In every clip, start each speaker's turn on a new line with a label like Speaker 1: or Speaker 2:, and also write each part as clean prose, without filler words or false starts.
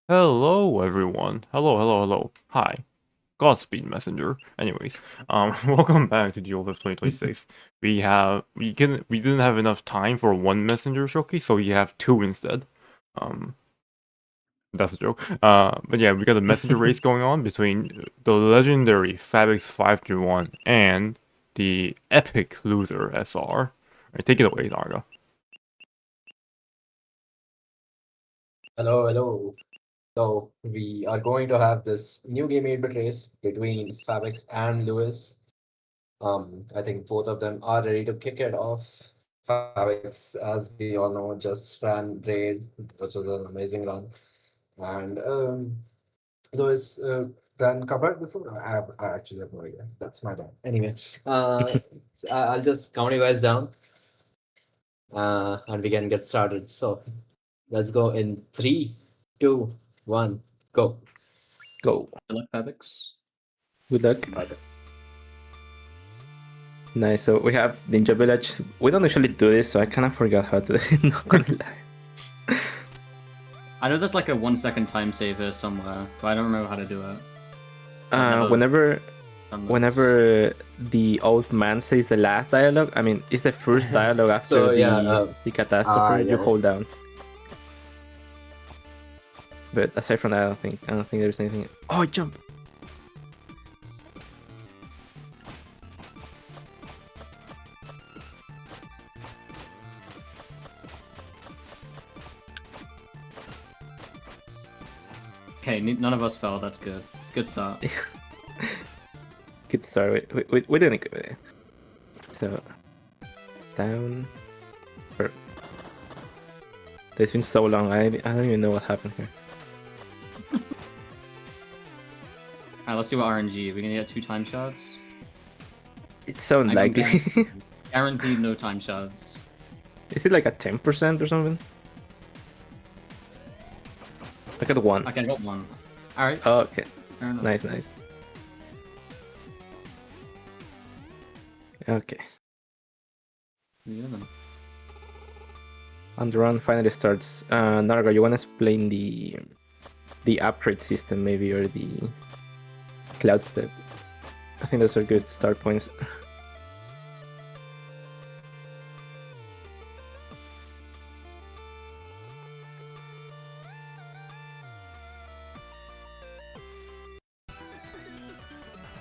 Speaker 1: Hello, everyone. Hello. Hi. Godspeed, Messenger. Anyways, welcome back to GoFF 2026. We didn't have enough time for one Messenger showcase, so we have two instead. Um, that's a joke. But yeah, we got a Messenger race going on between the legendary Fabix531 and the epic Lewzr SR. Right, take it away, Naga.
Speaker 2: Hello. So we are going to have this new game 8-bit race between Fabix and Lewis. I think both of them are ready to kick it off. Fabix, as we all know, just ran Raid, which was an amazing run. And Lewis ran Cuphead before. I actually have no idea. That's my bad. Anyway, I'll just count you guys down and we can get started. So let's go in 3, 2, 1, go.
Speaker 3: Go.
Speaker 4: Good luck, Fabix.
Speaker 3: Good luck. Nice. So we have Ninja Village. We don't usually do this, so I kind of forgot how to do it. Not gonna lie.
Speaker 4: I know there's like a 1 second time save here somewhere, but I don't remember how to do it.
Speaker 3: Whenever the old man says the last dialogue, I mean, it's the first dialogue after the catastrophe. You hold
Speaker 2: yes.
Speaker 3: down. But aside from that, I don't think there's anything. Oh, I jump.
Speaker 4: Okay, none of us fell. That's good. It's a good start.
Speaker 3: Good start. We didn't go there. So down. It's been so long. I don't even know what happened here.
Speaker 4: Alright, let's see what RNG. We're gonna get 2 time shards.
Speaker 3: It's so unlikely.
Speaker 4: Guaranteed no time shards.
Speaker 3: Is it like a 10% or something? I got 1.
Speaker 4: Okay, I got 1. Alright.
Speaker 3: Oh, okay.
Speaker 4: Fair enough.
Speaker 3: Nice. Okay.
Speaker 4: Yeah, then.
Speaker 3: And the run finally starts. Narga, you wanna explain the upgrade system maybe, or the cloud step? I think those are good start points.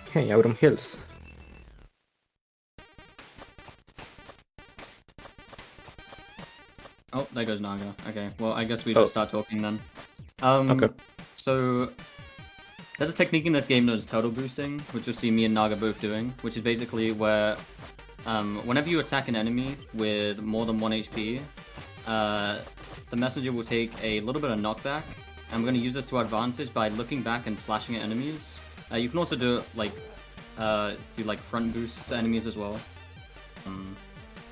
Speaker 3: Okay, Autumn Hills.
Speaker 4: Oh, there goes Naga. Okay, well, I guess we just start talking then. Okay. So, there's a technique in this game known as turtle boosting, which you'll see me and Naga both doing, which is basically where whenever you attack an enemy with more than 1 HP, the messenger will take a little bit of knockback, and we're going to use this to our advantage by looking back and slashing at enemies. You can also do like front boosts to enemies as well. You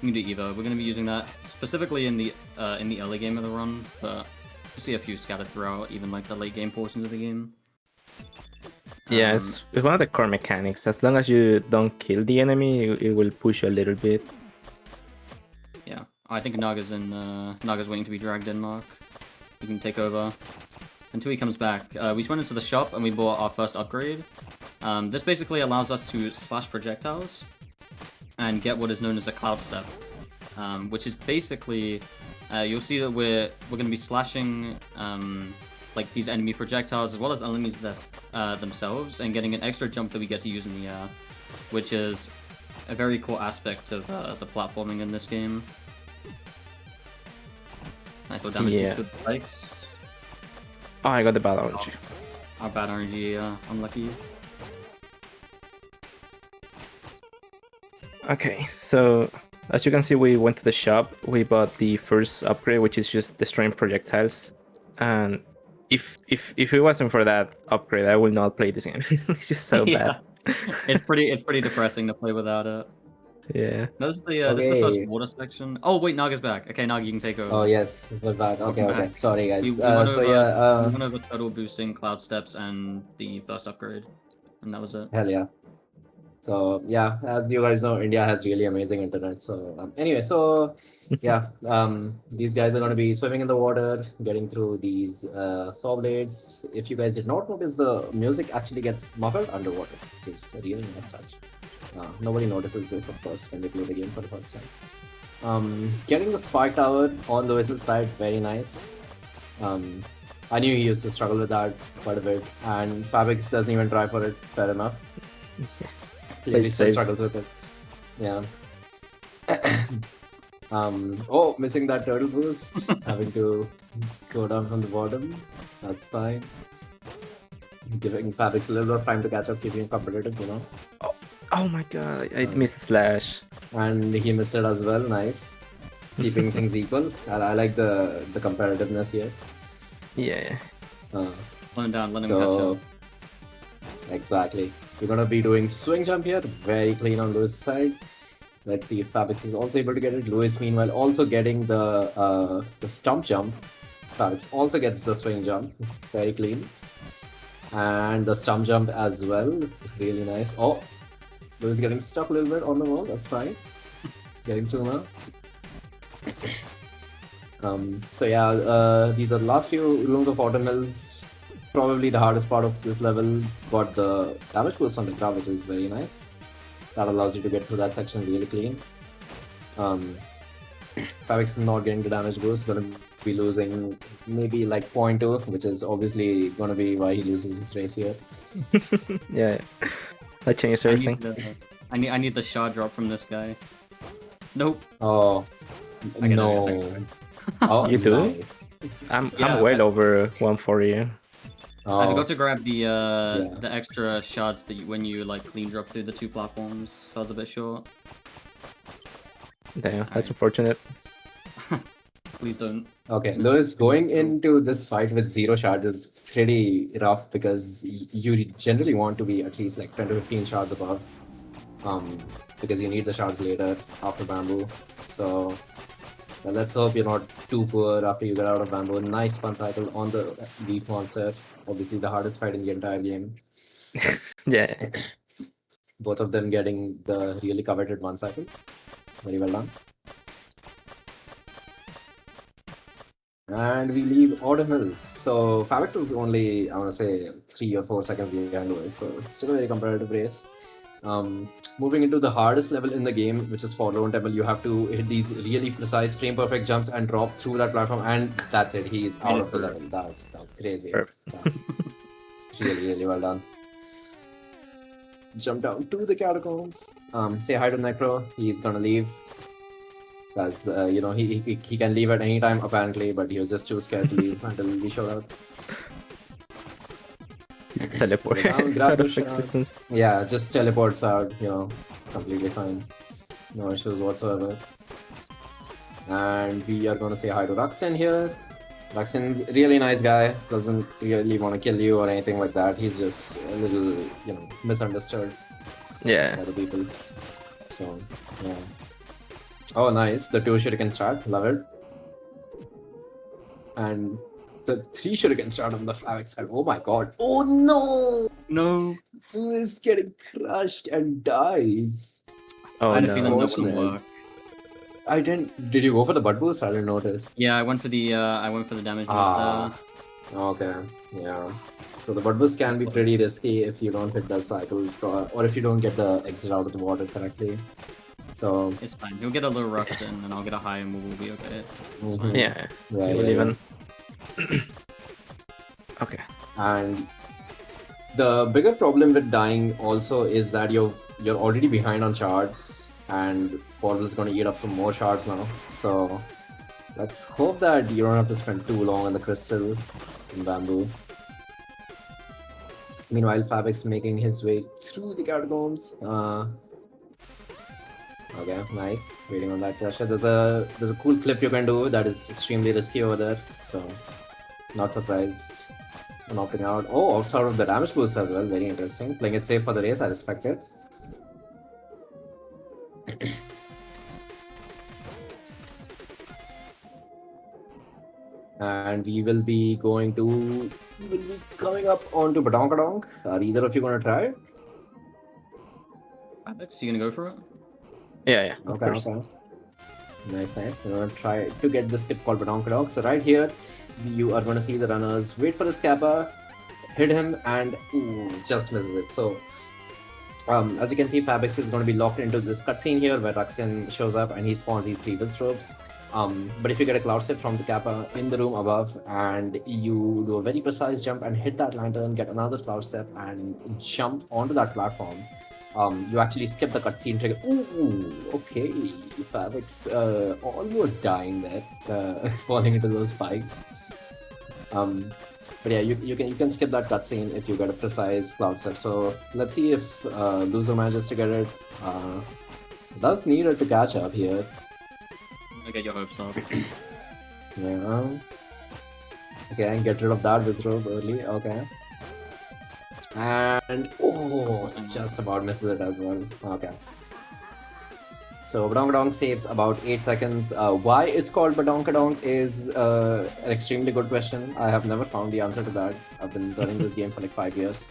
Speaker 4: can do either. We're going to be using that specifically in the early game of the run, but you see a few scattered throughout, even like the late game portions of the game.
Speaker 3: Yeah, it's one of the core mechanics. As long as you don't kill the enemy, it will push you a little bit.
Speaker 4: Yeah, I think Naga's waiting to be dragged in, Mark. You can take over until he comes back. We just went into the shop and we bought our first upgrade. This basically allows us to slash projectiles and get what is known as a cloud step, which is basically you'll see that we're going to be slashing like these enemy projectiles as well as enemies themselves, and getting an extra jump that we get to use in the air, which is a very cool aspect of the platforming in this game. Nice little damage with spikes.
Speaker 3: Oh, I got the bad RNG.
Speaker 4: Our bad RNG, unlucky.
Speaker 3: Okay, so as you can see, we went to the shop. We bought the first upgrade, which is just destroying projectiles. And if it wasn't for that upgrade, I would not play this game. It's just so bad.
Speaker 4: It's pretty depressing to play without it.
Speaker 3: Yeah.
Speaker 4: This is the first water section. Oh wait, Naga's back. Okay, Naga, you can take over.
Speaker 2: Oh yes, we're back. Okay. Sorry guys.
Speaker 4: We went over turtle boosting, cloud steps, and the first upgrade, and that was it.
Speaker 2: Hell yeah. So yeah, as you guys know, India has really amazing internet. So anyway, so yeah, these guys are going to be swimming in the water, getting through these saw blades. If you guys did not notice, the music actually gets muffled underwater, which is a really nice touch. Nobody notices this, of course, when they play the game for the first time. Getting the spike tower on Lewis's side, very nice. I knew he used to struggle with that quite a bit, and Fabix doesn't even try for it. Fair enough. Clearly still
Speaker 3: safe.
Speaker 2: struggles with it. Yeah. Oh, missing that turtle boost, having to go down from the bottom. That's fine. Giving Fabix a little bit of time to catch up, keeping it competitive, you know.
Speaker 3: Oh my god, I missed the slash.
Speaker 2: And he missed it as well. Nice. Keeping things equal. I like the competitiveness here.
Speaker 3: Yeah.
Speaker 4: Let him down, let him catch
Speaker 2: So
Speaker 4: up.
Speaker 2: exactly. We're gonna be doing swing jump here. Very clean on Lewis' side. Let's see if Fabix is also able to get it. Lewis, meanwhile, also getting the stump jump. Fabix also gets the swing jump. Very clean. And the stump jump as well. Really nice. Oh, Lewis getting stuck a little bit on the wall. That's fine. Getting through now. So yeah, these are the last few rooms of Autumnals. Probably the hardest part of this level. Got the damage boost on the grab, which is very nice. That allows you to get through that section really clean. Fabix not getting the damage boost, gonna be losing maybe like 0.2, which is obviously gonna be why he loses this race here.
Speaker 3: Yeah. That changed
Speaker 4: I
Speaker 3: everything.
Speaker 4: I need the shot drop from this guy. Nope.
Speaker 2: Oh,
Speaker 4: I get
Speaker 2: no.
Speaker 4: it.
Speaker 2: Oh,
Speaker 3: You do?
Speaker 2: nice.
Speaker 3: I'm
Speaker 4: Yeah,
Speaker 3: well over 140.
Speaker 2: Oh,
Speaker 4: I forgot to grab the
Speaker 2: Yeah.
Speaker 4: the extra shots that when you like clean drop through the 2 platforms, so I was a bit short.
Speaker 3: Damn, that's unfortunate.
Speaker 4: Please don't.
Speaker 2: Okay, Lewis, going into this fight with 0 shards is pretty rough because you generally want to be at least like 10 to 15 shards above. Because you need the shards later after bamboo. So well, let's hope you're not too poor after you get out of bamboo. Nice fun cycle on the leaf monster. Obviously the hardest fight in the entire game.
Speaker 3: Yeah.
Speaker 2: Both of them getting the really coveted one cycle. Very well done. And we leave Autumn Hills. So Fabix is only, I want to say, 3 or 4 seconds behind Lewis. So it's still a very competitive race. Moving into the hardest level in the game, which is for Lone Temple, you have to hit these really precise, frame-perfect jumps and drop through that platform, and that's it. He's out of the level. That was crazy. Yeah. It's really well done. Jump down to the catacombs. Say hi to Necro. He's gonna leave. Because, you know, he can leave at any time, apparently, but he was just too scared to leave until we showed up.
Speaker 3: Just teleport.
Speaker 2: Down,
Speaker 3: It's
Speaker 2: grab
Speaker 3: out
Speaker 2: the
Speaker 3: of
Speaker 2: shards.
Speaker 3: existence.
Speaker 2: Yeah, just teleports out, you know, it's completely fine. No issues whatsoever. And we are gonna say hi to Ruxin here. Ruxin's a really nice guy, doesn't really want to kill you or anything like that. He's just a little, you know, misunderstood
Speaker 3: Yeah.
Speaker 2: by the people. So, yeah. Oh, nice. The 2 shuriken start. Love it. And the 3 shuriken start on the Fabix side. Oh my god. Oh no!
Speaker 4: No.
Speaker 2: Who is getting crushed and dies?
Speaker 3: Oh
Speaker 4: I had a
Speaker 3: no.
Speaker 4: feeling that
Speaker 2: Unfortunate.
Speaker 4: wouldn't work.
Speaker 2: I didn't. Did you go for the butt boost? I didn't notice.
Speaker 4: Yeah, I went for the damage boost
Speaker 2: Ah. Okay. Yeah. So the butt boost can be pretty risky if you don't hit that cycle, or if you don't get the exit out of the water correctly. So
Speaker 4: It's fine. You'll get a little Ruxin, and I'll get a high, and we'll be okay. It's fine.
Speaker 3: Yeah.
Speaker 2: yeah,
Speaker 3: We'll
Speaker 2: yeah,
Speaker 3: even. Okay.
Speaker 2: And the bigger problem with dying also is that you're already behind on shards, and Portal is going to eat up some more shards now. So let's hope that you don't have to spend too long on the crystal in bamboo. Meanwhile, Fabix making his way through the catacombs. Okay, nice. Waiting on that pressure. There's a cool clip you can do that is extremely risky over there. So not surprised on opting out. Oh, outside of the damage boost as well. Very interesting. Playing it safe for the race. I respect it. And we will be coming up onto Badonkadonk. Are either of you gonna try?
Speaker 4: Fabix, you gonna go for it?
Speaker 3: Yeah, of
Speaker 2: Okay,
Speaker 3: course.
Speaker 2: okay. Nice, nice. We're gonna try to get the skip called Badonkadonk. So right here, you are gonna see the runners wait for the Scappa, hit him, and ooh, just misses it. So as you can see, Fabix is going to be locked into this cutscene here where Ruxin shows up and he spawns these 3 Lewzr ropes. But if you get a cloud step from the Kappa in the room above and you do a very precise jump and hit that lantern, get another cloud step and jump onto that platform, you actually skip the cutscene trigger. Ooh, okay. Fabix almost dying there, falling into those spikes. But yeah, you can skip that cutscene if you get a precise cloud step. So let's see if Lewzr manages to get it. Does need it to catch up here.
Speaker 4: I get your hopes up.
Speaker 2: Yeah. Okay, get rid of that Wizrobe early. Okay. And oh, just about misses it as well. Okay. So Badonkadonk saves about 8 seconds. Why it's called Badonkadonk is an extremely good question. I have never found the answer to that. I've been running this game for like 5 years.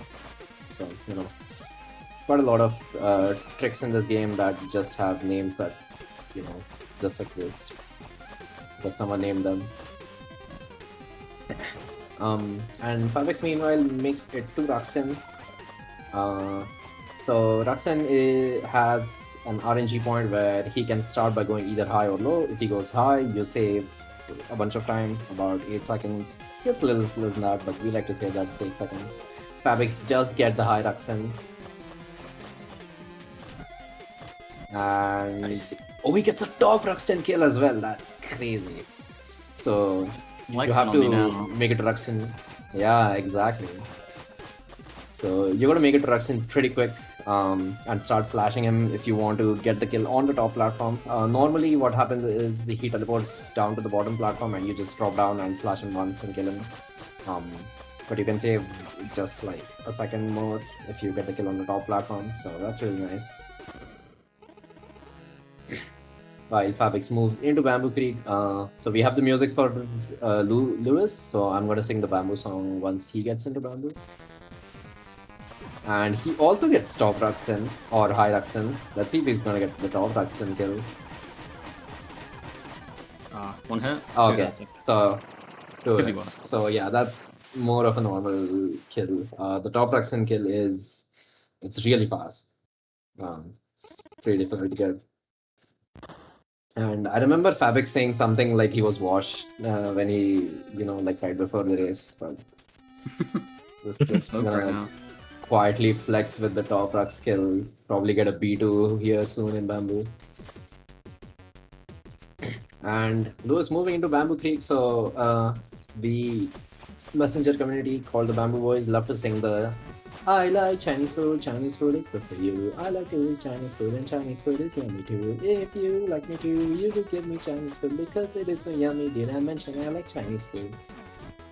Speaker 2: So, you know, it's quite a lot of tricks in this game that just have names that, you know, just exist. Because someone named them. And Fabix meanwhile makes it to Ruxin. So Ruxin has an RNG point where he can start by going either high or low. If he goes high, you save a bunch of time, about 8 seconds. It's a little less than that, but we like to say that's 8 seconds. Fabix does get the high Ruxin. And oh, he gets a top Ruxin kill as well. That's crazy. So you have to make it to Ruxin. Yeah, exactly. So you gotta make it to Ruxin pretty quick and start slashing him if you want to get the kill on the top platform. Normally what happens is he teleports down to the bottom platform and you just drop down and slash him once and kill him. But you can save just like a second more if you get the kill on the top platform, so that's really nice. While Fabix moves into Bamboo Creek, so we have the music for Lewis, so I'm gonna sing the Bamboo song once he gets into Bamboo. And he also gets top Ruxin or high Ruxin. Let's see if he's gonna get the top Ruxin kill.
Speaker 4: One hit.
Speaker 2: Oh, okay, so 2
Speaker 4: Could be
Speaker 2: hits.
Speaker 4: worse.
Speaker 2: So yeah, that's more of a normal kill. The top Ruxin kill it's really fast. It's pretty difficult to get. And I remember Fabix saying something like he was washed when he, like right before the race. But just gonna quietly flex with the top Rux skill. Probably get a B2 here soon in Bamboo. And Lewis moving into Bamboo Creek, so the messenger community called the Bamboo Boys love to sing the I like Chinese food is good for you. I like to eat Chinese food and Chinese food is yummy too. If you like me too, you could give me Chinese food because it is so yummy. Did I mention I like Chinese food?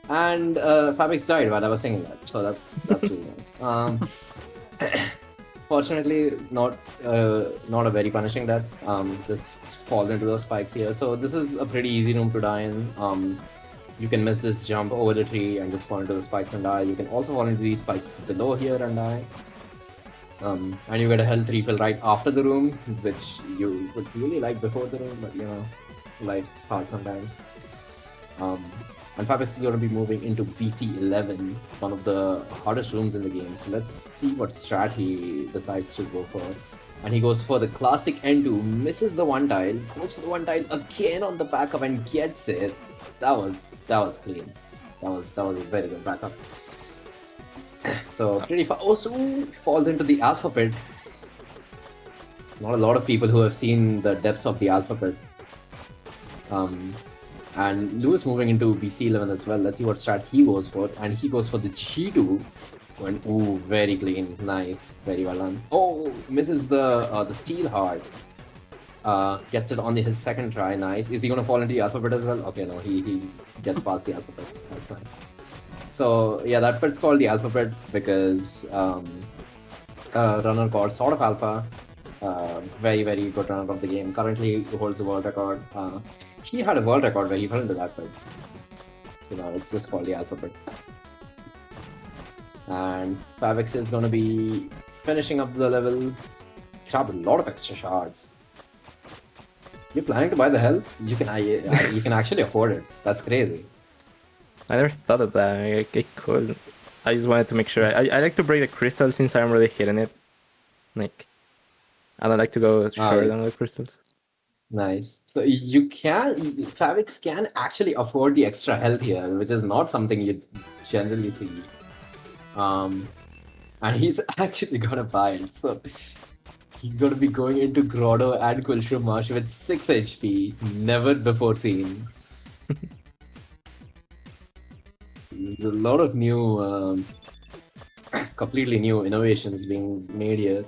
Speaker 2: And Fabix died while I was singing that, so that's really nice. Fortunately, not a very punishing death. Just falls into those spikes here. So this is a pretty easy room to die in. You can miss this jump over the tree and just fall into the spikes and die. You can also fall into these spikes below here and die. And you get a health refill right after the room, which you would really like before the room, but life's hard sometimes. And Fabix is going to be moving into BC11. It's one of the hardest rooms in the game. So let's see what strat he decides to go for. And he goes for the classic N2, misses the one tile, goes for the one tile again on the backup and gets it. That was clean. That was a very good backup. So pretty far. Also falls into the alpha pit. Not a lot of people who have seen the depths of the alpha pit. And Lewis moving into BC11 as well. Let's see what strat he goes for. And he goes for the G2. And ooh, very clean. Nice. Very well done. Oh, misses the steel heart. Gets it on his second try. Nice. Is he gonna fall into the alpha pit as well? Okay, no, he gets past the alpha pit. That's nice. So yeah, that pit's called the alpha pit because a runner called Sort of Alpha, very very good runner of the game. Currently holds the world record. He had a world record where he fell into that pit. So now it's just called the alpha pit. And Fabix is gonna be finishing up the level picked up a lot of extra shards. You're planning to buy the health? You can actually afford it. That's crazy.
Speaker 3: I never thought of that. I could. I just wanted to make sure. I like to break the crystal since I'm really hitting it. Like, I don't like to go short on the crystals.
Speaker 2: Nice. So you can, Fabix can actually afford the extra health here, which is not something you generally see. And he's actually gonna buy it. So he's gonna be going into Grotto and Quilshroom Marsh with 6 HP, never before seen. There's a lot of new, completely new innovations being made here.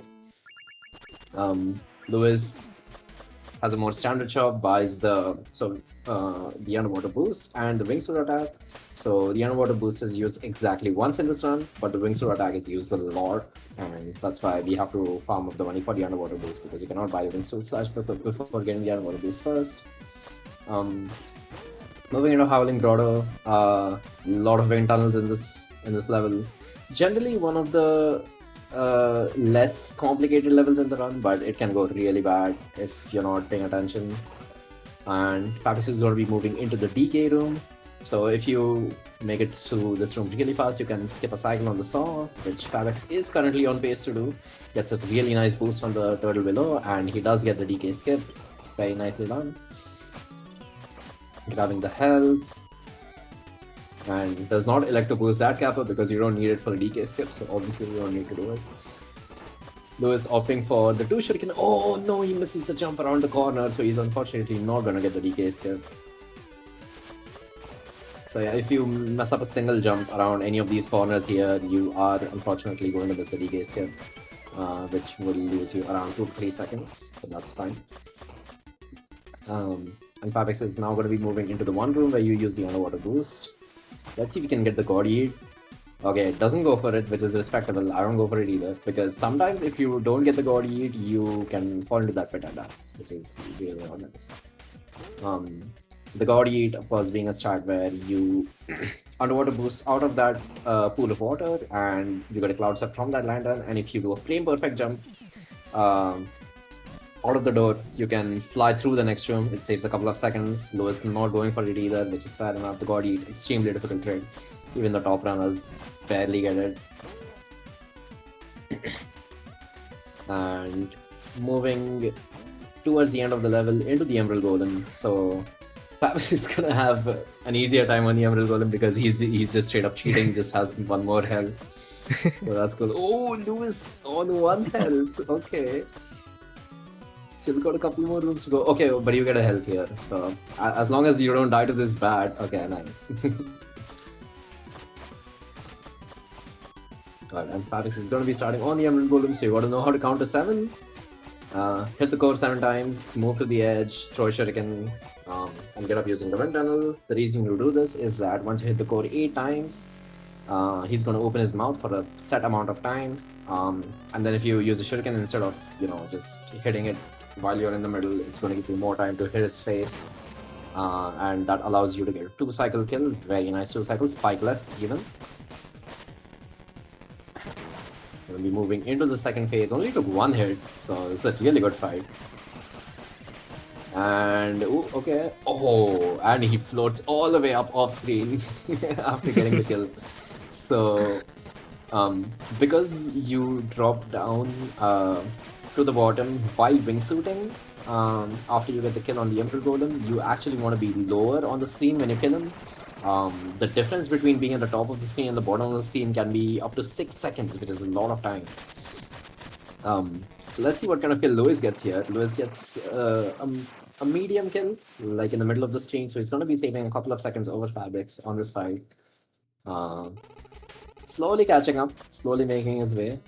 Speaker 2: Lewis has a more standard shop, buys the underwater boost and the wingsuit attack. So the underwater boost is used exactly once in this run, but the wingsuit attack is used a lot, and that's why we have to farm up the money for the underwater boost, because you cannot buy the wingsuit slash before getting the underwater boost first. Moving into Howling Grotto, a lot of wind tunnels in this level. Generally one of the less complicated levels in the run, but it can go really bad if you're not paying attention. And Fabix is going to be moving into the DK room. So if you make it through this room really fast, you can skip a cycle on the saw, which Fabix is currently on pace to do. Gets a really nice boost on the turtle below, and he does get the DK skip. Very nicely done. Grabbing the health. And does not elect to boost that kappa because you don't need it for a DK skip, so obviously you don't need to do it. Lewis opting for the 2 shuriken. Oh no, he misses the jump around the corner, so he's unfortunately not gonna get the DK skip. So yeah, if you mess up a single jump around any of these corners here, you are unfortunately going to miss the DK skip, which will lose you around 2 to 3 seconds, but that's fine. And Fabix is now going to be moving into the one room where you use the underwater boost. Let's see if we can get the God Eat. Okay, it doesn't go for it, which is respectable. I don't go for it either, because sometimes if you don't get the God Eat, you can fall into that pit and die, which is really not nice. The God Eat, of course, being a strat where you underwater boost out of that pool of water, and you get a cloud step from that lantern, and if you do a frame perfect jump out of the door, you can fly through the next room. It saves a couple of seconds. Lewis not going for it either, which is fair enough. The God Eat, extremely difficult trade. Even the top runners barely get it. And moving towards the end of the level into the Emerald Golem. So Fabix is gonna have an easier time on the Emerald Golem because he's just straight up cheating, just has one more health. So that's cool. Oh, Lewis on 1 health. Okay. Still got a couple more rooms to go. Okay, but you get a health here. So as long as you don't die to this bat, okay, nice. Alright, and Fabix is going to be starting on the Emerald Golem, so you got to know how to count to 7. Hit the core 7 times, move to the edge, throw a shuriken, and get up using the wind tunnel. The reason you do this is that once you hit the core 8 times, he's going to open his mouth for a set amount of time. And then if you use the shuriken instead of, just hitting it while you're in the middle, it's going to give you more time to hit his face. And that allows you to get a 2-cycle kill. Very nice 2 cycles, spikeless even. We'll be moving into the second phase. Only took 1 hit, so it's a really good fight. And ooh, okay. Oh, and he floats all the way up off screen after getting the kill. So, because you drop down to the bottom while wingsuiting, after you get the kill on the Emerald Golem, you actually want to be lower on the screen when you kill him. The difference between being at the top of the screen and the bottom of the screen can be up to 6 seconds, which is a lot of time. So let's see what kind of kill Lewis gets here. Lewis gets a medium kill, like in the middle of the screen, so he's going to be saving a couple of seconds over Fabix on this fight. Slowly catching up, slowly making his way.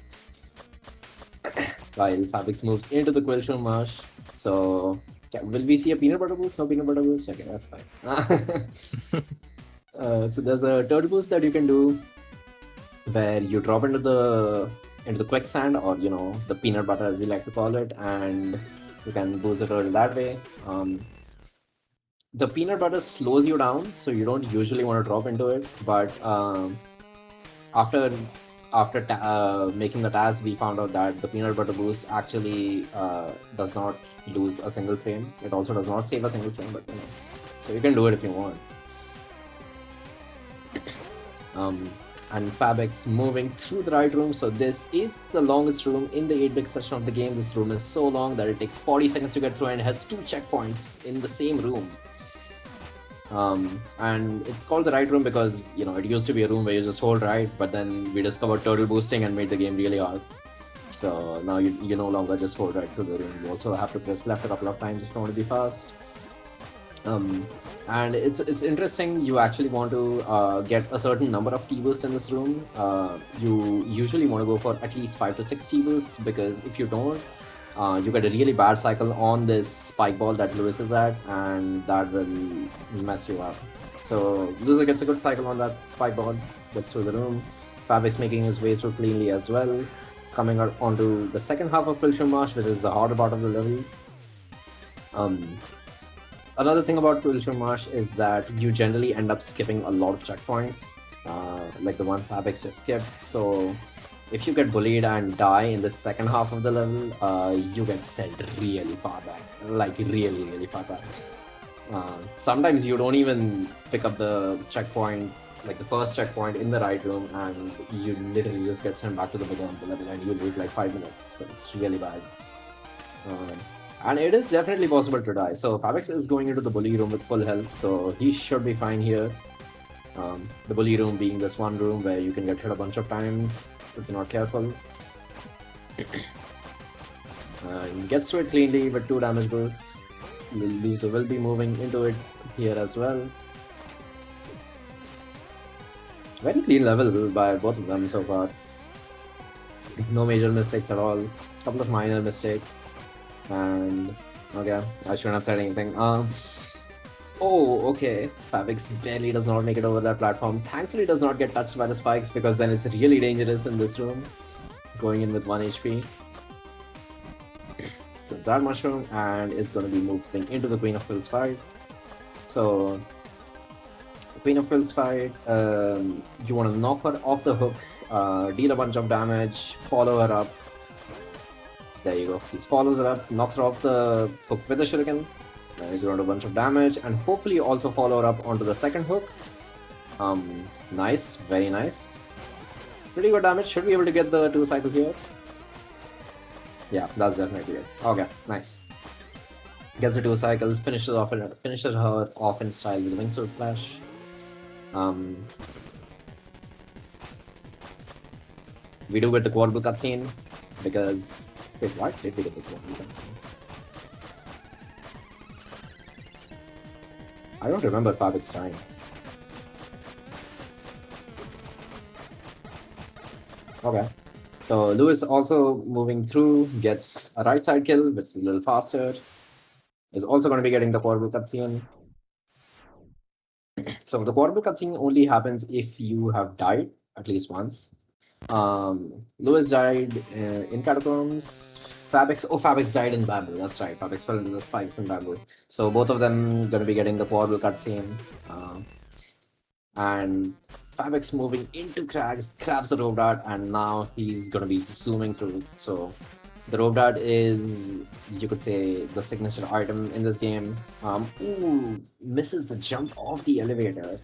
Speaker 2: While Fabix moves into the Quilshroom Marsh. So, yeah, will we see a peanut butter boost? No peanut butter boost? Okay, that's fine. So there's a turtle boost that you can do where you drop into the quicksand, or the peanut butter as we like to call it, and you can boost the turtle that way. The peanut butter slows you down, so you don't usually want to drop into it, but after after making the task, we found out that the peanut butter boost actually does not lose a single frame. It also does not save a single frame, but so you can do it if you want. And Fabix moving through the right room. So this is the longest room in the 8-bit section of the game. This room is so long that it takes 40 seconds to get through and has 2 checkpoints in the same room. And it's called the right room because, you know, it used to be a room where you just hold right, but then we discovered turtle boosting and made the game really hard. So now you no longer just hold right through the room. You also have to press left a couple of times if you want to be fast. And it's interesting. You actually want to get a certain number of T-boosts in this room. You usually want to go for at least 5 to 6 T-boosts, because if you don't, you get a really bad cycle on this spike ball that Lewis is at, and that will mess you up. So Lewzr gets a good cycle on that spike ball, gets through the room. Fabix making his way through cleanly as well, coming out onto the second half of Pilsum Marsh, which is the harder part of the level. Another thing about Pilsum Marsh is that you generally end up skipping a lot of checkpoints, like the one Fabix just skipped. So if you get bullied and die in the second half of the level, you get sent really far back, like really far back. Sometimes you don't even pick up the checkpoint, like the first checkpoint in the right room, and you literally just get sent back to the beginning of the level and you lose like 5 minutes. So it's really bad. And it is definitely possible to die. So Fabix is going into the bully room with full health, so he should be fine here. The bully room being this one room where you can get hit a bunch of times if you're not careful. And he gets through it cleanly with 2 damage boosts. Lewzr will be moving into it here as well. Very clean level by both of them so far. No major mistakes at all. Couple of minor mistakes. And okay, I shouldn't have said anything. Oh, okay. Fabix barely does not make it over that platform. Thankfully does not get touched by the spikes, because then it's really dangerous in this room. Going in with 1 HP. The Zard Mushroom, and is going to be moving into the Queen of Pills fight. So, Queen of Pills fight, you want to knock her off the hook, deal a bunch of damage, follow her up. There you go. He follows her up, knocks her off the hook with a shuriken. He's going to do a bunch of damage, and hopefully also follow her up onto the second hook. Nice, very nice. Pretty good damage. Should be able to get the 2 cycles here. Yeah, that's definitely it. Okay, nice. Gets the 2 cycles, finishes her off in style with a Wing Sword Slash. We do get the quadruple cutscene, because wait, what did we get the quadruple cutscene? I don't remember Fabix dying. Okay. So Lewis also moving through, gets a right side kill, which is a little faster. Is also going to be getting the quadruple cutscene. So the quadruple cutscene only happens if you have died at least once. Lewis died in Catacombs. Fabix died in Bamboo. That's right. Fabix fell into the spikes in Bamboo. So both of them going to be getting the quadruple cutscene. And Fabix moving into Crags, grabs the rope dart, and now he's going to be zooming through. So the rope dart is, you could say, the signature item in this game. Ooh, misses the jump off the elevator.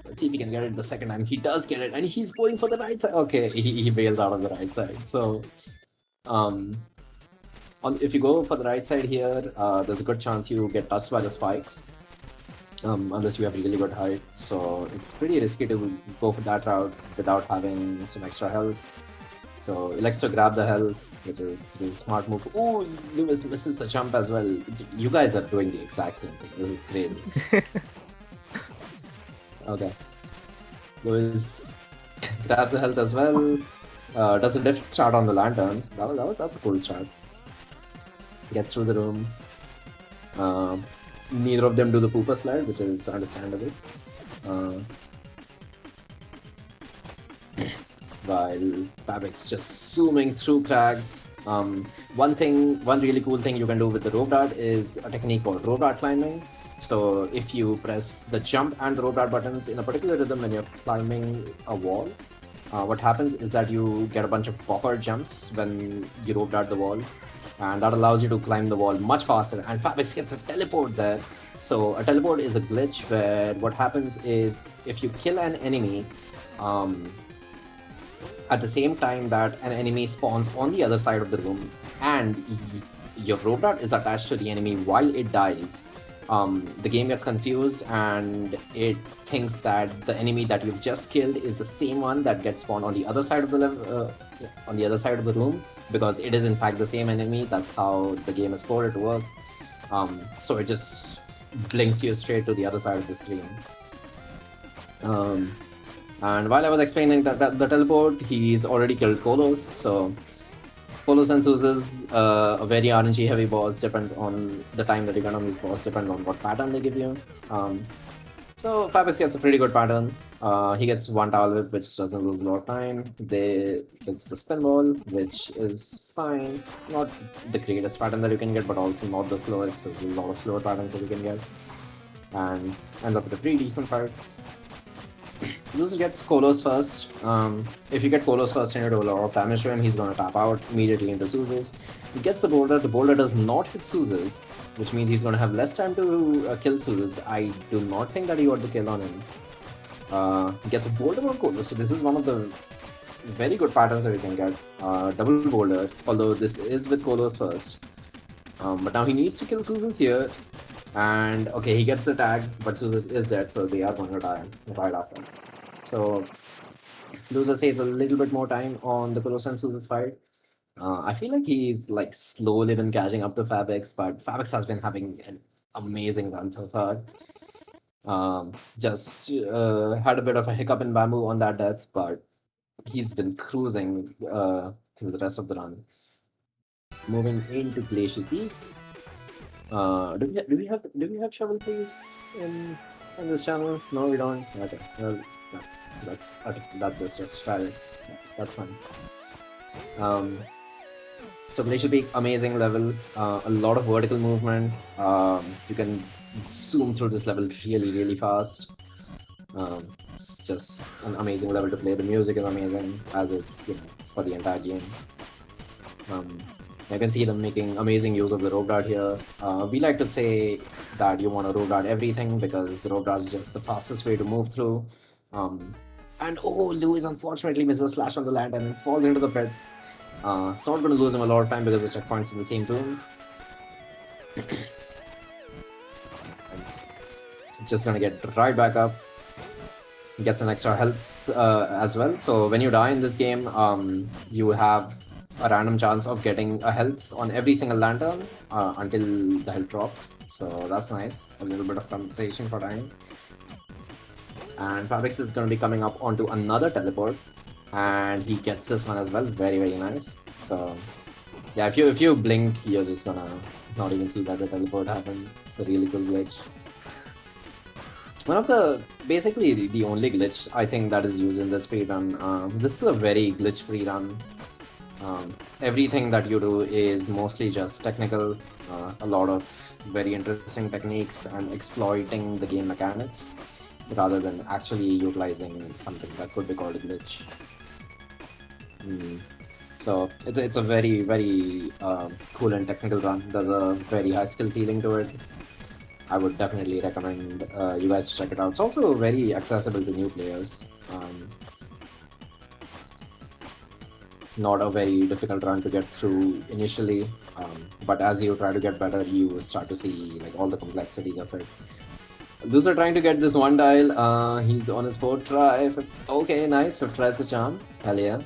Speaker 2: Let's see if he can get it the second time. He does get it, and he's going for the right side. Okay, he bails out of the right side. So, if you go for the right side here, there's a good chance you get touched by the spikes. Unless you have really good height. So it's pretty risky to go for that route without having some extra health. So he likes to grab the health, which is a smart move. Oh, Lewis misses the jump as well. You guys are doing the exact same thing. This is crazy. Okay. Lewis grabs the health as well. Does a lift start on the lantern. That's a cool start. Gets through the room. Neither of them do the pooper slide, which is understandable. While Fabix just zooming through Crags. One really cool thing you can do with the rope dart is a technique called rope dart climbing. So if you press the jump and the rope dart buttons in a particular rhythm when you're climbing a wall, what happens is that you get a bunch of buffer jumps when you rope dart the wall, and that allows you to climb the wall much faster. And Fabix gets a teleport there. So a teleport is a glitch where what happens is if you kill an enemy at the same time that an enemy spawns on the other side of the room, and your rope dart is attached to the enemy while it dies, the game gets confused and it thinks that the enemy that you've just killed is the same one that gets spawned on the other side of the on the other side of the room, because it is in fact the same enemy. That's how the game is coded to work. So it just blinks you straight to the other side of the screen. And while I was explaining the teleport, he's already killed Kolos. So Kolos and Zeus is a very RNG heavy boss. Depends on the time that you get on this boss, depends on what pattern they give you. So Fabix gets a pretty good pattern. He gets one towel whip, which doesn't lose a lot of time. It's the spin ball, which is fine. Not the greatest pattern that you can get, but also not the slowest. There's a lot of slower patterns that you can get. And ends up with a pretty decent fight. Lewzr gets Kolos first. If you get Kolos first and you do a lot of damage to him, he's gonna tap out immediately into Zeus's. He gets the boulder does not hit Zeus's, which means he's gonna have less time to kill Zeus's. I do not think that he got the kill on him. He gets a boulder on Kolos, so this is one of the very good patterns that you can get. Double boulder, although this is with Kolos first. But now he needs to kill Zeus's here. And okay, he gets the tag, but Zeus is dead, so they are going to die right after. So Lewzr saves a little bit more time on the Kolos and Zeus fight. I feel like he's like slowly been catching up to Fabix, but Fabix has been having an amazing run so far. Just had a bit of a hiccup in Bamboo on that death, but he's been cruising through the rest of the run. Moving into Glacial Peak. Do we have shovel please in this channel? No, we don't. Okay, well that's just try it. Yeah, that's fine. So Glacial Peak, amazing level. A lot of vertical movement. You can zoom through this level really fast. It's just an amazing level to play. The music is amazing, as is for the entire game. You can see them making amazing use of the rope dart here. We like to say that you want to rope dart everything because the rope dart is just the fastest way to move through. And oh, Lewis unfortunately misses a slash on the land and falls into the pit. It's not going to lose him a lot of time because the checkpoint's in the same tomb. It's just going to get right back up. Gets an extra health as well. So when you die in this game, you have a random chance of getting a health on every single lantern until the health drops. So that's nice. A little bit of compensation for dying. And Fabix is going to be coming up onto another teleport. And he gets this one as well. Very nice. So yeah, if you blink, you're just gonna not even see that the teleport happened. It's a really cool glitch. One of basically the only glitch I think that is used in this speedrun. This is a very glitch-free run. Everything that you do is mostly just technical, a lot of very interesting techniques and exploiting the game mechanics rather than actually utilizing something that could be called a glitch. So it's a very cool and technical run. There's a very high skill ceiling to it. I would definitely recommend you guys check it out. It's also very accessible to new players. Not a very difficult run to get through initially, but as you try to get better, you start to see like all the complexities of it. Lewzr trying to get this one dial. He's on his 4th try. Okay, nice. 5th try is a charm. Hell yeah.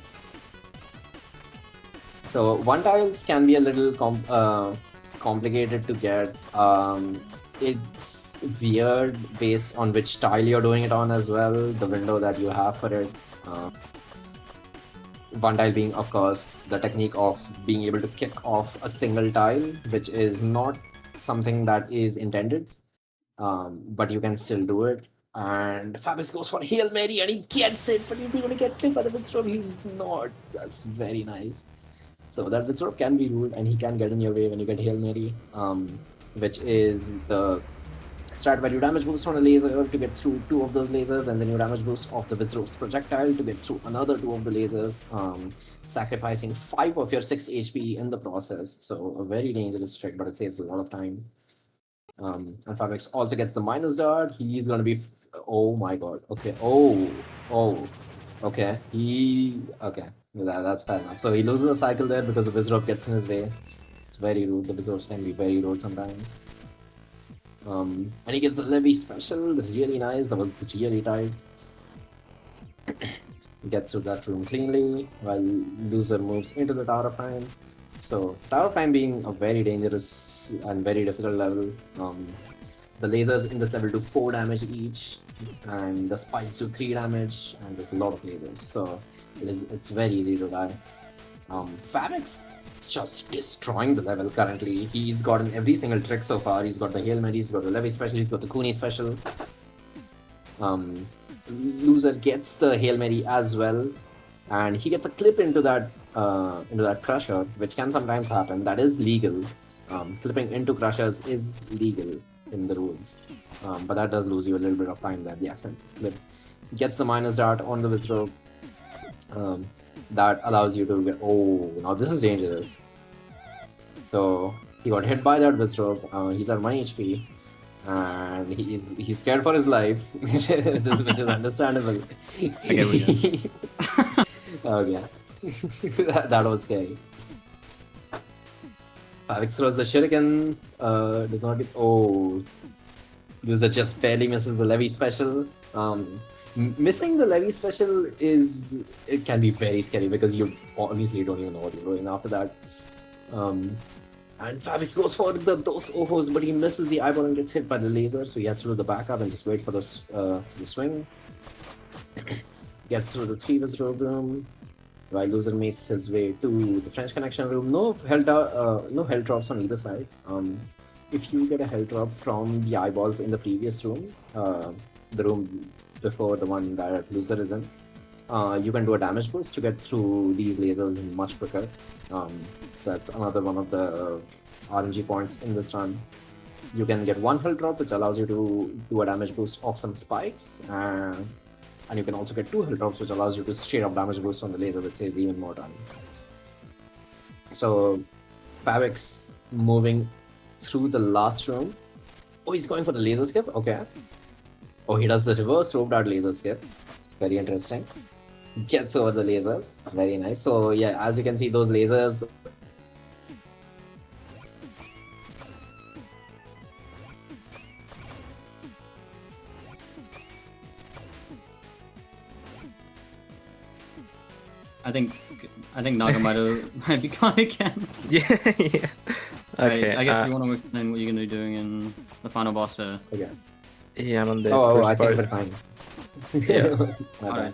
Speaker 2: So one tiles can be a little complicated to get. It's weird based on which tile you're doing it on as well. The window that you have for it. One tile being, of course, the technique of being able to kick off a single tile, which is not something that is intended, but you can still do it. And Fabix goes for Hail Mary and he gets it, but is he going to get kicked by the Wizard? He's not. That's very nice. So that Wizard can be ruled and he can get in your way when you get Hail Mary, which is the start by you damage boost on a laser to get through 2 of those lasers, and then you damage boost off the Lewzr's projectile to get through another 2 of the lasers, sacrificing 5 of your 6 HP in the process. So a very dangerous trick, but it saves a lot of time. And Fabix also gets the minus dart. He's gonna be. Oh my god. Okay. Oh. Okay. Okay. That's fair enough. So he loses a cycle there because the Lewzr gets in his way. It's very rude. The Lewzr can be very rude sometimes. And he gets the Levy special. Really nice. That was really tight. Gets through that room cleanly while Lewzr moves into the Tower of Time. So Tower of Time being a very dangerous and very difficult level. The lasers in this level do 4 damage each, and the spikes do 3 damage, and there's a lot of lasers. So it's very easy to die. Fabix just destroying the level currently. He's gotten every single trick so far. He's got the Hail Mary, he's got the Levy special, he's got the Cooney special. Lewzr gets the Hail Mary as well, and he gets a clip into that crusher, which can sometimes happen. That is legal. Clipping into crushers is legal in the rules, but that does lose you a little bit of time there. The accident clip gets the minus dart on the Lewzr. That allows you to get. Oh, now this is dangerous. So he got hit by that Lewzr. He's at 1 HP. And he's scared for his life, which is understandable. Okay. that was scary. Fabix throws the shuriken. Does not get. Oh, Lewzr just barely misses the Levy special. Missing the Levy special it can be very scary because you obviously don't even know what you're doing after that. And Fabix goes for those ohos, but he misses the eyeball and gets hit by the laser, so he has to do the backup and just wait for the swing. Gets through the 3 Lewzr room, while Lewzr makes his way to the French Connection room. No health drops on either side. If you get a health drop from the eyeballs in the previous room, the room before the one that Lewzr is in, you can do a damage boost to get through these lasers much quicker. So that's another one of the RNG points in this run. You can get 1 health drop, which allows you to do a damage boost off some spikes, and you can also get 2 health drops, which allows you to straight up damage boost on the laser, which saves even more time. So Fabix moving through the last room. Oh, he's going for the laser skip. Okay. Oh, he does the reverse rope dart laser skip. Very interesting. Gets over the lasers. Very nice. So yeah, as you can see, those lasers.
Speaker 4: I think Nagamoto might be gone again.
Speaker 3: Yeah. Okay.
Speaker 4: I guess you want to explain what you're going to be doing in the final boss there.
Speaker 2: Okay.
Speaker 3: Yeah, I'm on the.
Speaker 2: I think we're fine.
Speaker 3: Yeah.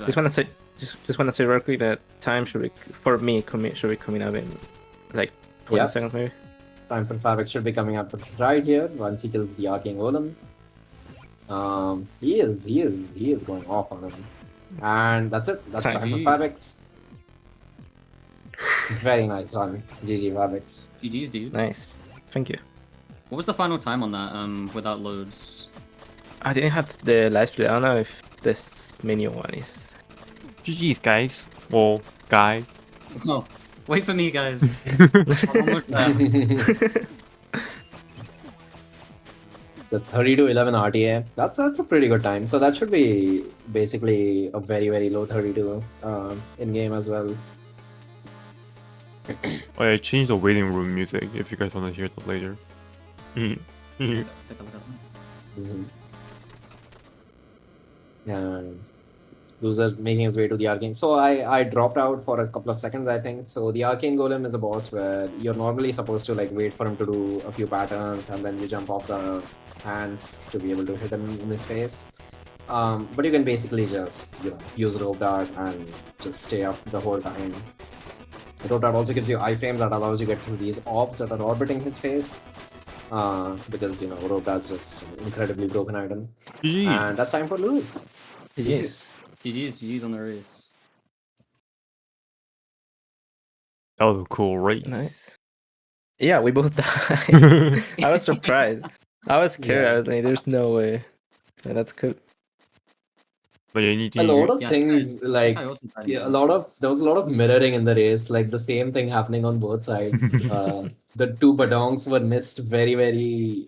Speaker 3: Just wanna say real quick that time should be coming up in like 20 seconds maybe.
Speaker 2: Time for Fabix should be coming up right here once he kills the Arcane Golem. He is going off on him, and that's it. That's time for Fabix. Very nice run, GG Fabix.
Speaker 4: GG's, dude.
Speaker 3: Nice, thank you.
Speaker 4: What was the final time on that? Without loads.
Speaker 3: I didn't have the live split. I don't know if this menu one is.
Speaker 1: GG's, guys. Well, guy.
Speaker 4: No, wait for me, guys. I'm almost there.
Speaker 2: It's a 32-11 RTA. That's a pretty good time. So that should be basically a very, very low 32 in game as well.
Speaker 1: Oh, yeah, I changed the waiting room music if you guys want to hear that later.
Speaker 4: Take a look at that.
Speaker 2: Lewzr making his way to the Arcane. So I dropped out for a couple of seconds, I think. So the Arcane Golem is a boss where you're normally supposed to like wait for him to do a few patterns and then you jump off the hands to be able to hit him in his face. But you can basically just use rope dart and just stay up the whole time. Rope dart also gives you iframes that allows you to get through these orbs that are orbiting his face. Because rope dart's just an incredibly broken item.
Speaker 1: Jeez.
Speaker 2: And that's time for Lewz.
Speaker 3: Yes.
Speaker 4: GG's on the race.
Speaker 1: That was a cool race.
Speaker 3: Nice. Yeah, we both died. I was surprised. I was scared. I
Speaker 2: Yeah.
Speaker 3: was like, there's no way. Yeah, that's good.
Speaker 1: But yeah, you need to.
Speaker 2: A lot of
Speaker 4: Yeah,
Speaker 2: things
Speaker 4: I
Speaker 2: like
Speaker 4: also tried
Speaker 2: yeah,
Speaker 4: that.
Speaker 2: there was a lot of mirroring in the race, like the same thing happening on both sides. The two badongs were missed very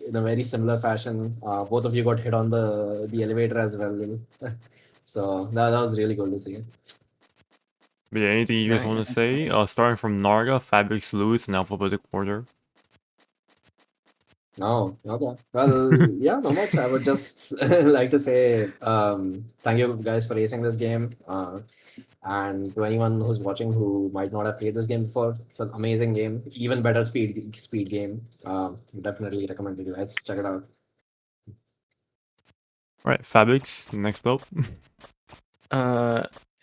Speaker 2: in a very similar fashion. Both of you got hit on the elevator as well. So that was really cool to see.
Speaker 1: But yeah, anything you guys want to
Speaker 3: Nice.
Speaker 1: say? Starting from Narga, Fabix, Lewis, in alphabetic order.
Speaker 2: Oh, okay. Well, yeah, not much. I would just like to say thank you guys for racing this game. And to anyone who's watching who might not have played this game before, it's an amazing game. Even better speed game. Definitely recommend you guys check it out.
Speaker 1: Right, Fabix, next up.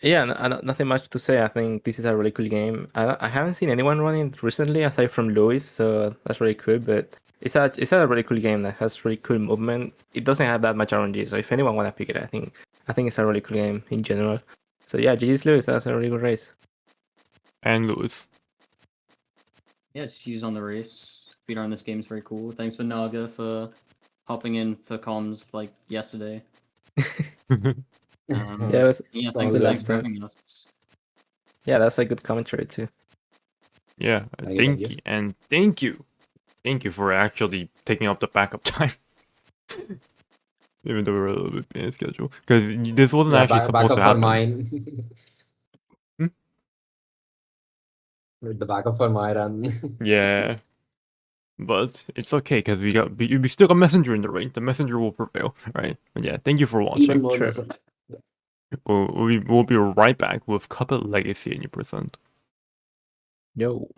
Speaker 3: Yeah, nothing much to say. I think this is a really cool game. I haven't seen anyone running it recently aside from Louis, so that's really cool. But it's a really cool game that has really cool movement. It doesn't have that much RNG, so if anyone wanna pick it, I think it's a really cool game in general. So yeah, GG's Louis. That's a really good race.
Speaker 1: And Lewis.
Speaker 4: Yeah, just use on the race. Speedrun this game is very cool. Thanks for Naga for hopping in for comms like yesterday.
Speaker 3: Yeah, it was
Speaker 4: Yeah,
Speaker 2: Sounds
Speaker 3: the
Speaker 2: good.
Speaker 3: last
Speaker 4: thanks for
Speaker 3: time.
Speaker 4: having us.
Speaker 3: Yeah, that's a good commentary too.
Speaker 1: Yeah,
Speaker 2: Thank
Speaker 1: thank
Speaker 2: you.
Speaker 1: you. And thank you. Thank you for actually taking up the backup time. Even though we were a little bit behind schedule. Because this wasn't
Speaker 2: Yeah,
Speaker 1: actually supposed
Speaker 2: backup
Speaker 1: to
Speaker 2: for
Speaker 1: happen.
Speaker 2: mine.
Speaker 1: Hmm?
Speaker 2: With the backup for my run.
Speaker 1: Yeah. But it's okay, because we still got Messenger in the ring. The Messenger will prevail, right? But yeah, thank you for watching.
Speaker 2: Even more
Speaker 3: Sure.
Speaker 2: missing.
Speaker 1: We'll be right back with Cuphead Legacy in your percent.
Speaker 3: Yo.